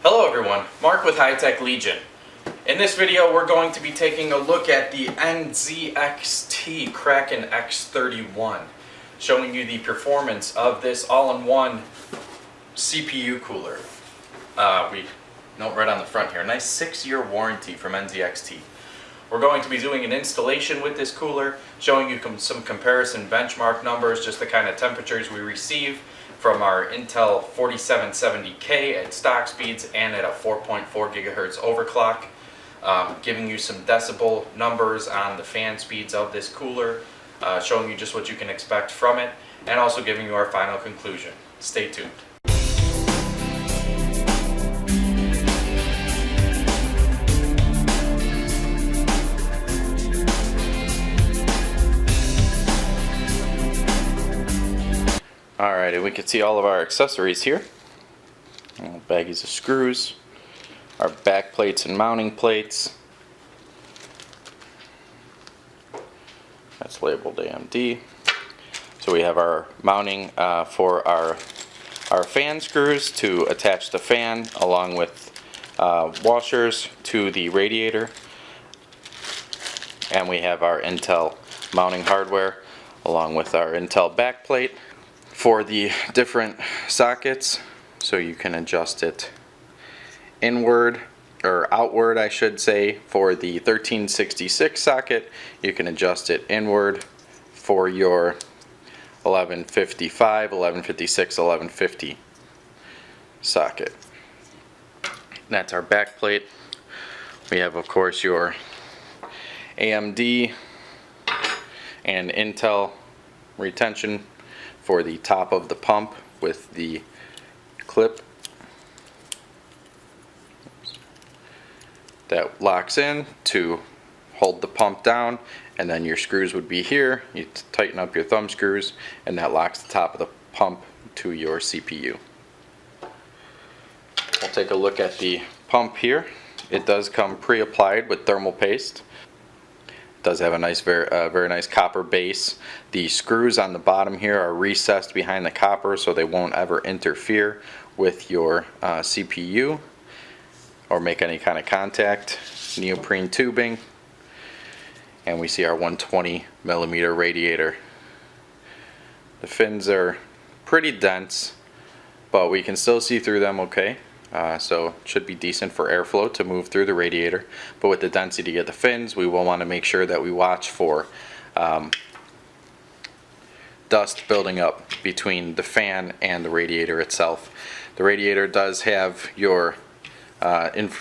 Hello everyone, Mark with High Tech Legion. In this video we're going to be taking a look at the NZXT Kraken X31, showing you the performance of this all-in-one CPU cooler. We note right on the front here, nice 6-year warranty from NZXT. We're going to be doing an installation with this cooler, showing you some comparison benchmark numbers, just the kind of temperatures we receive from our Intel 4770K at stock speeds and at a 4.4 gigahertz overclock, giving you some decibel numbers on the fan speeds of this cooler, showing you just what you can expect from it, and also giving you our final conclusion. Stay tuned. Alright, and we can see all of our accessories here. Baggies of screws, our back plates and mounting plates. That's labeled AMD. So we have our mounting for our fan screws to attach the fan, along with washers to the radiator. And we have our Intel mounting hardware along with our Intel back plate for the different sockets, so you can adjust it inward or outward, I should say. For the 1366 socket, you can adjust it inward. For your 1155, 1156, 1150 socket. That's our back plate. We have, of course, your AMD and Intel retention for the top of the pump with the clip that locks in to hold the pump down, and then your screws would be here. You tighten up your thumb screws and that locks the top of the pump to your CPU. We'll take a look at the pump here. It does come pre-applied with thermal paste. Does have a nice, very nice copper base. The screws on the bottom here are recessed behind the copper, so they won't ever interfere with your CPU or make any kind of contact. Neoprene tubing, and we see our 120 millimeter radiator. The fins are pretty dense, but we can still see through them okay. So it should be decent for airflow to move through the radiator, but with the density of the fins, we will want to make sure that we watch for dust building up between the fan and the radiator itself. The radiator does have your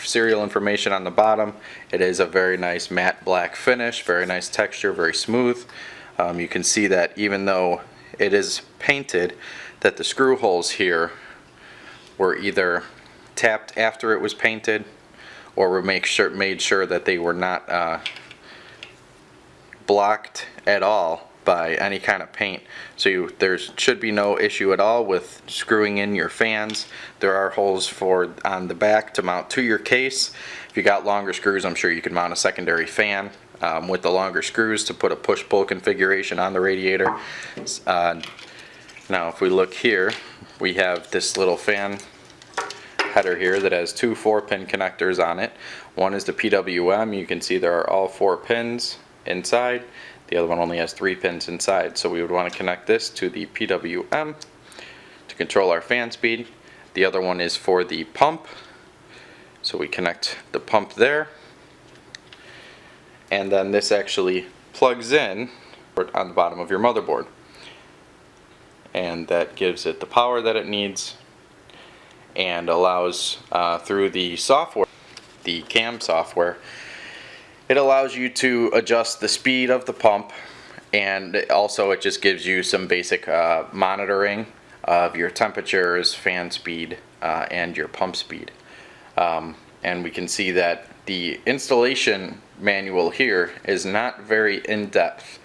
serial information on the bottom. It is a very nice matte black finish, very nice texture, very smooth. You can see that even though it is painted, that the screw holes here were either tapped after it was painted, or were made sure that they were not blocked at all by any kind of paint. So there should be no issue at all with screwing in your fans. There are holes on the back to mount to your case. If you got longer screws, I'm sure you could mount a secondary fan with the longer screws to put a push-pull configuration on the radiator. Now if we look here, we have this little fan header here that has two 4-pin connectors on it. One is the PWM. You can see there are all 4 pins inside. The other one only has 3 pins inside, so we would want to connect this to the PWM to control our fan speed. The other one is for the pump, so we connect the pump there, and then this actually plugs in on the bottom of your motherboard, and that gives it the power that it needs, and allows through the software, the CAM software, it allows you to adjust the speed of the pump, and also it just gives you some basic monitoring of your temperatures, fan speed, and your pump speed. And we can see that the installation manual here is not very in-depth.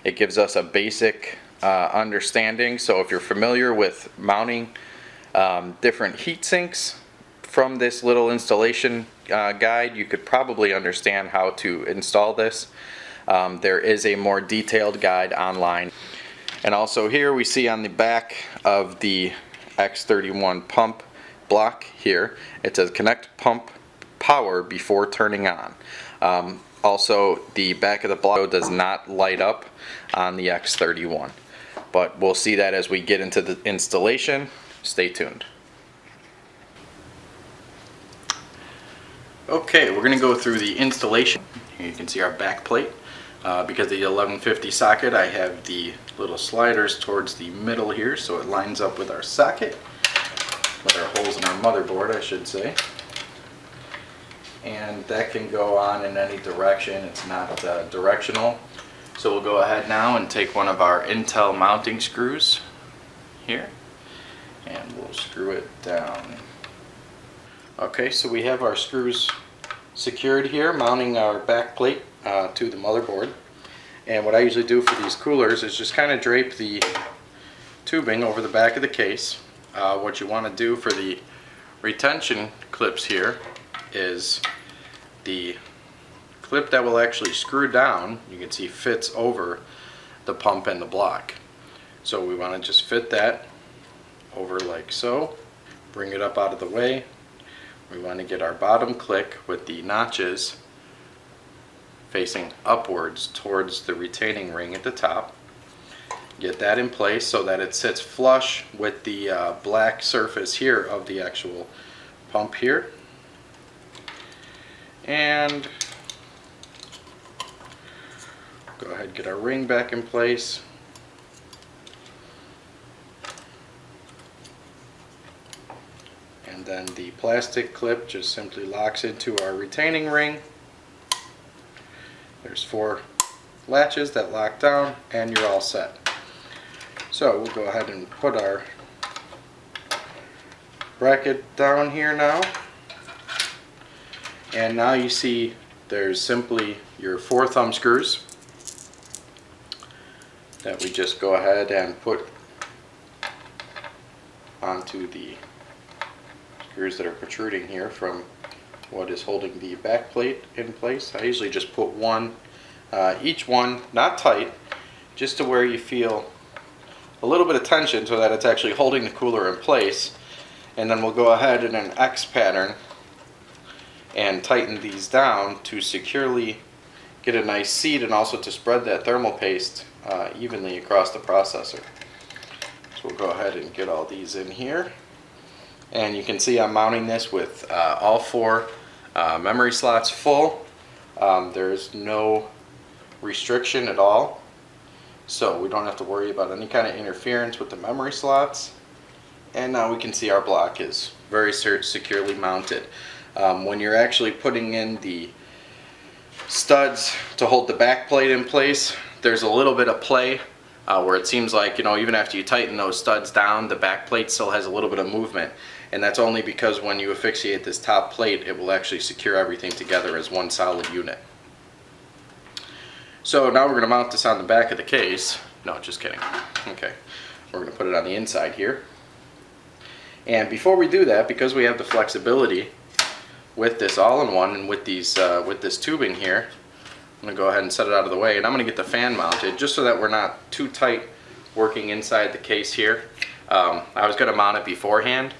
It gives us a basic understanding, so if you're familiar with mounting different heat sinks from this little installation guide, you could probably understand how to install this. There is a more detailed guide online. And also here we see on the back of the X31 pump block here, it says connect pump power before turning on. Also, the back of the block does not light up on the X31, but we'll see that as we get into the installation. Stay tuned. Okay, we're going to go through the installation. Here you can see our back plate. Because of the 1150 socket, I have the little sliders towards the middle here, so it lines up with our socket, with our holes in our motherboard, I should say. And that can go on in any direction. It's not directional. So we'll go ahead now and take one of our Intel mounting screws here, and we'll screw it down. Okay, so we have our screws secured here, mounting our back plate to the motherboard. And what I usually do for these coolers is just kind of drape the tubing over the back of the case. What you want to do for the retention clips here is the clip that will actually screw down, you can see, fits over the pump and the block. So we want to just fit that over like so, bring it up out of the way. We want to get our bottom click with the notches facing upwards towards the retaining ring at the top. Get that in place so that it sits flush with the black surface here of the actual pump here. And go ahead and get our ring back in place. And then the plastic clip just simply locks into our retaining ring. There's 4 latches that lock down, and you're all set. So we'll go ahead and put our bracket down here now. And now you see there's simply your 4 thumb screws that we just go ahead and put onto the screws that are protruding here from what is holding the back plate in place. I usually just put one, each one, not tight, just to where you feel a little bit of tension so that it's actually holding the cooler in place. And then we'll go ahead in an X pattern and tighten these down to securely get a nice seat and also to spread that thermal paste evenly across the processor. So we'll go ahead and get all these in here. And you can see I'm mounting this with all 4 memory slots full. There's no restriction at all, so we don't have to worry about any kind of interference with the memory slots. And now we can see our block is very securely mounted. When you're actually putting in the studs to hold the back plate in place, there's a little bit of play where it seems like, you know, even after you tighten those studs down, the back plate still has a little bit of movement. And that's only because when you asphyxiate this top plate, it will actually secure everything together as one solid unit. So now we're going to mount this on the back of the case. No, just kidding. Okay, we're going to put it on the inside here. And before we do that, because we have the flexibility with this all-in-one and with these with this tubing here, I'm going to go ahead and set it out of the way, and I'm going to get the fan mounted just so that we're not too tight working inside the case here. I was going to mount it beforehand,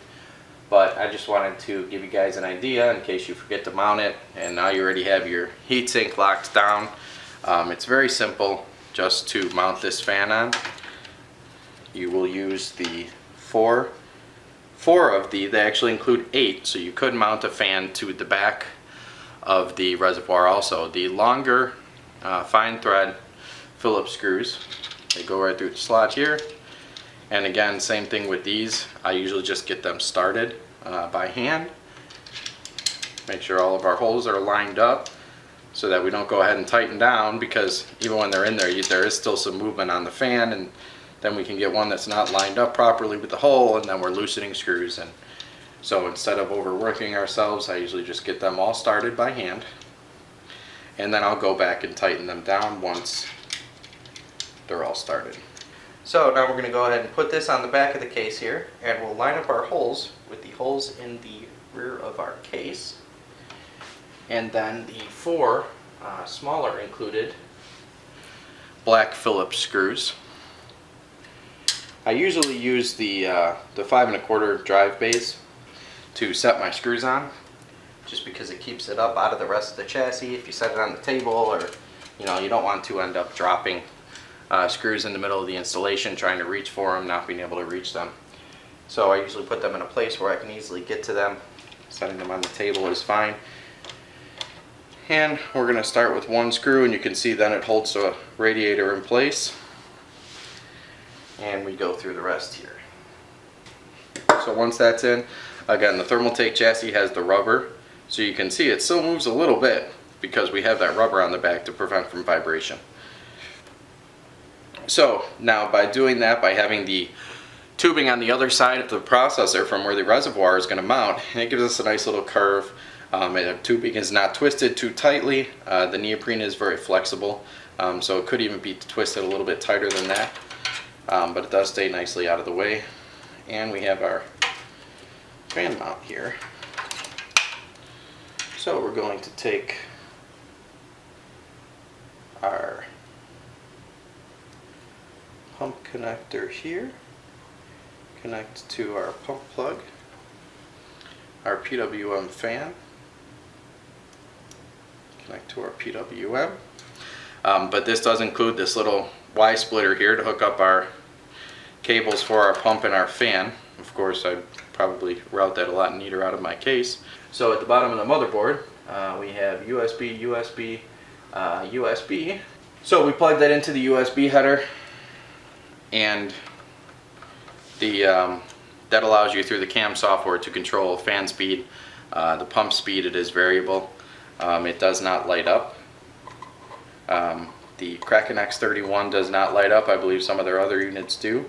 but I just wanted to give you guys an idea in case you forget to mount it, and now you already have your heatsink locked down. It's very simple just to mount this fan on. You will use the four of these. They actually include 8, so you could mount a fan to the back of the reservoir also. The longer fine thread Phillips screws, they go right through the slot here. And again, same thing with these. I usually just get them started by hand. Make sure all of our holes are lined up so that we don't go ahead and tighten down, because even when they're in there, there is still some movement on the fan, and then we can get one that's not lined up properly with the hole, and then we're loosening screws. And so instead of overworking ourselves, I usually just get them all started by hand, and then I'll go back and tighten them down once they're all started. So now we're going to go ahead and put this on the back of the case here, and we'll line up our holes with the holes in the rear of our case, and then the 4 smaller included black Phillips screws. I usually use the 5 1/4 drive bays. to set my screws on, just because it keeps it up out of the rest of the chassis. If you set it on the table, or you don't want to end up dropping screws in the middle of the installation, trying to reach for them, not being able to reach them. So I usually put them in a place where I can easily get to them. Setting them on the table is fine. And we're going to start with one screw, and you can see then it holds the radiator in place. And we go through the rest here. So once that's in, again, the Thermaltake chassis has the rubber, so you can see it still moves a little bit because we have that rubber on the back to prevent from vibration. So now by doing that, by having the tubing on the other side of the processor from where the reservoir is going to mount, it gives us a nice little curve. The tubing is not twisted too tightly. The neoprene is very flexible, so it could even be twisted a little bit tighter than that, but it does stay nicely out of the way. And we have our fan mount here. So we're going to take our pump connector here, connect to our pump plug, our PWM fan, connect to our PWM. But this does include this little Y splitter here to hook up our cables for our pump and our fan. Of course, I'd probably route that a lot neater out of my case. So at the bottom of the motherboard, we have USB, USB, USB. So we plug that into the USB header, and that allows you through the CAM software to control fan speed. The pump speed, it is variable. It does not light up. The Kraken X31 does not light up. I believe some of their other units do.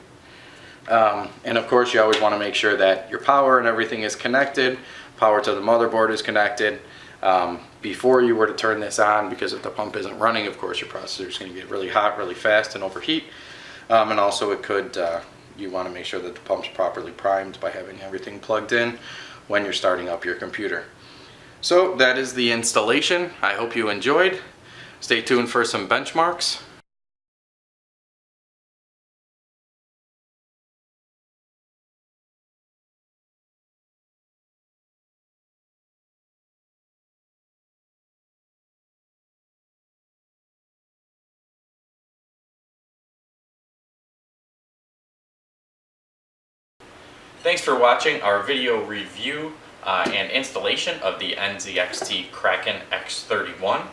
And of course, you always want to make sure that your power and everything is connected. Power to the motherboard is connected before you were to turn this on, because if the pump isn't running, of course your processor is going to get really hot really fast and overheat. And also it could, you want to make sure that the pump's properly primed by having everything plugged in when you're starting up your computer. So that is the installation. I hope you enjoyed. Stay tuned for some benchmarks. Thanks for watching our video review and installation of the NZXT Kraken X31.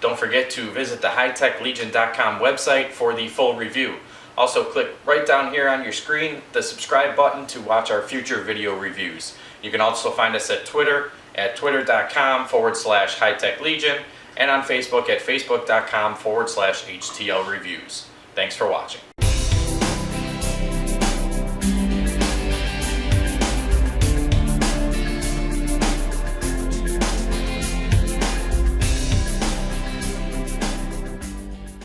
Don't forget to visit the hightechlegion.com website for the full review. Also click right down here on your screen the subscribe button to watch our future video reviews. You can also find us at Twitter at twitter.com/hightechlegion and on Facebook at facebook.com/HTL reviews. Thanks for watching.